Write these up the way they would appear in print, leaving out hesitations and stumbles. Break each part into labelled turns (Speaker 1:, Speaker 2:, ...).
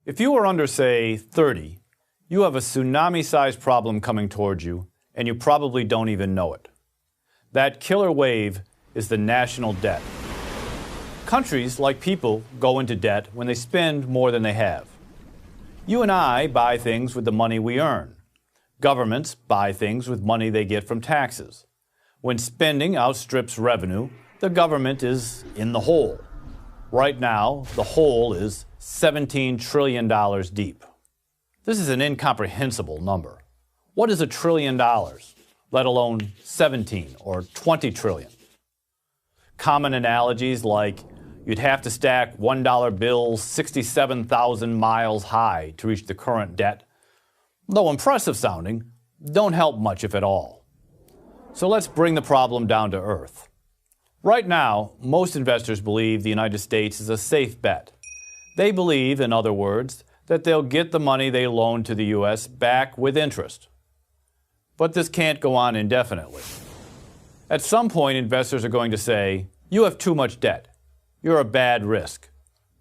Speaker 1: If you are under, say, 30, you have a tsunami-sized problem coming towards you, and you probably don't even know it. That killer wave is the national debt. Countries, like people, go into debt when they spend more than they have. You and I buy things with the money we earn. Governments buy things with money they get from taxes. When spending outstrips revenue, the government is in the hole. Right now, the hole is $17 trillion deep. This is an incomprehensible number. What is $1 trillion, let alone 17 or 20 trillion? Common analogies like you'd have to stack $1 bills 67,000 miles high to reach the current debt, though impressive sounding, don't help much if at all. So let's bring the problem down to earth. Right now, most investors believe the United States is a safe bet. They believe, in other words, that they'll get the money they loan to the U.S. back with interest. But this can't go on indefinitely. At some point, investors are going to say, "You have too much debt. You're a bad risk.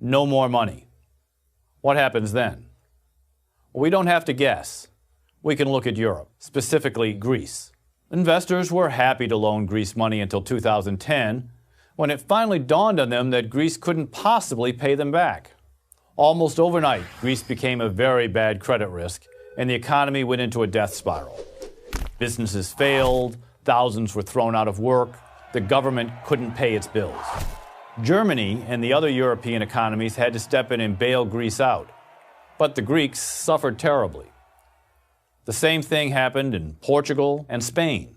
Speaker 1: No more money." What happens then? Well, we don't have to guess. We can look at Europe, specifically Greece. Investors were happy to loan Greece money until 2010, when it finally dawned on them that Greece couldn't possibly pay them back. Almost overnight, Greece became a very bad credit risk, and the economy went into a death spiral. Businesses failed, thousands were thrown out of work, the government couldn't pay its bills. Germany and the other European economies had to step in and bail Greece out, but the Greeks suffered terribly. The same thing happened in Portugal and Spain.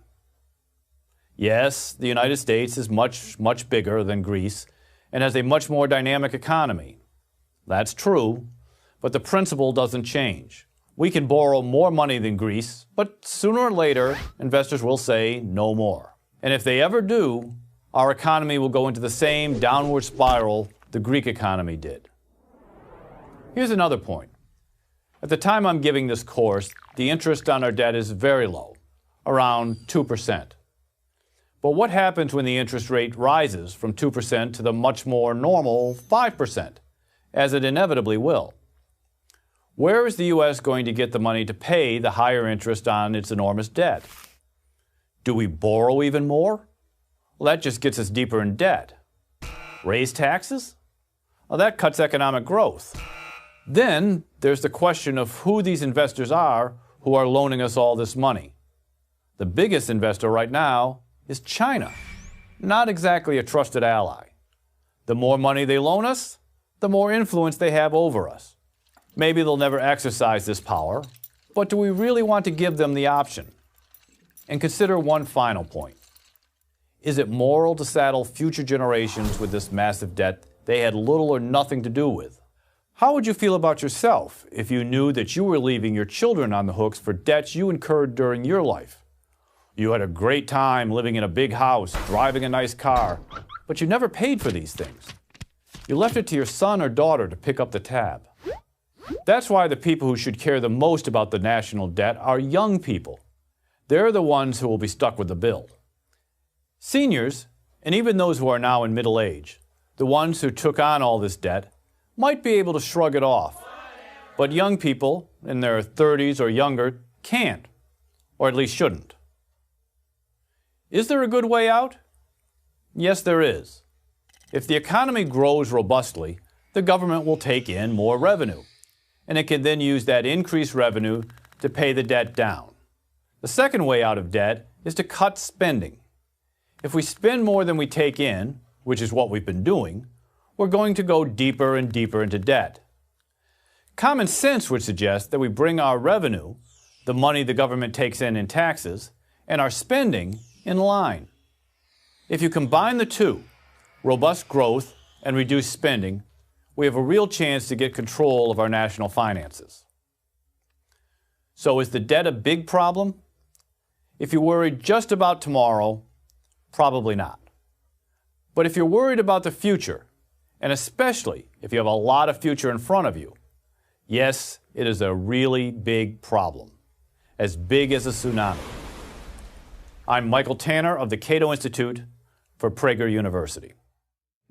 Speaker 1: Yes, the United States is much, much bigger than Greece and has a much more dynamic economy. That's true, but the principle doesn't change. We can borrow more money than Greece, but sooner or later, investors will say no more. And if they ever do, our economy will go into the same downward spiral the Greek economy did. Here's another point. At the time I'm giving this course, the interest on our debt is very low, around 2%. But what happens when the interest rate rises from 2% to the much more normal 5%, as it inevitably will? Where is the U.S. going to get the money to pay the higher interest on its enormous debt? Do we borrow even more? Well, that just gets us deeper in debt. Raise taxes? Well, that cuts economic growth. Then there's the question of who these investors are who are loaning us all this money. The biggest investor right now is China, not exactly a trusted ally. The more money they loan us, the more influence they have over us. Maybe they'll never exercise this power, but do we really want to give them the option? And consider one final point. Is it moral to saddle future generations with this massive debt they had little or nothing to do with? How would you feel about yourself if you knew that you were leaving your children on the hooks for debts you incurred during your life? You had a great time living in a big house, driving a nice car, but you never paid for these things. You left it to your son or daughter to pick up the tab. That's why the people who should care the most about the national debt are young people. They're the ones who will be stuck with the bill. Seniors, and even those who are now in middle age, the ones who took on all this debt, might be able to shrug it off. But young people in their 30s or younger can't, or at least shouldn't. Is there a good way out? Yes, there is. If the economy grows robustly, the government will take in more revenue, and it can then use that increased revenue to pay the debt down. The second way out of debt is to cut spending. If we spend more than we take in, which is what we've been doing, we're going to go deeper and deeper into debt. Common sense would suggest that we bring our revenue, the money the government takes in taxes, and our spending in line. If you combine the two, robust growth and reduced spending, we have a real chance to get control of our national finances. So is the debt a big problem? If you're worried just about tomorrow, probably not. But if you're worried about the future, and especially if you have a lot of future in front of you, yes, it is a really big problem, as big as a tsunami. I'm Michael Tanner of the Cato Institute for Prager University.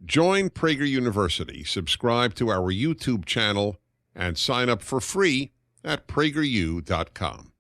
Speaker 2: Join Prager University. Subscribe to our YouTube channel and sign up for free at PragerU.com.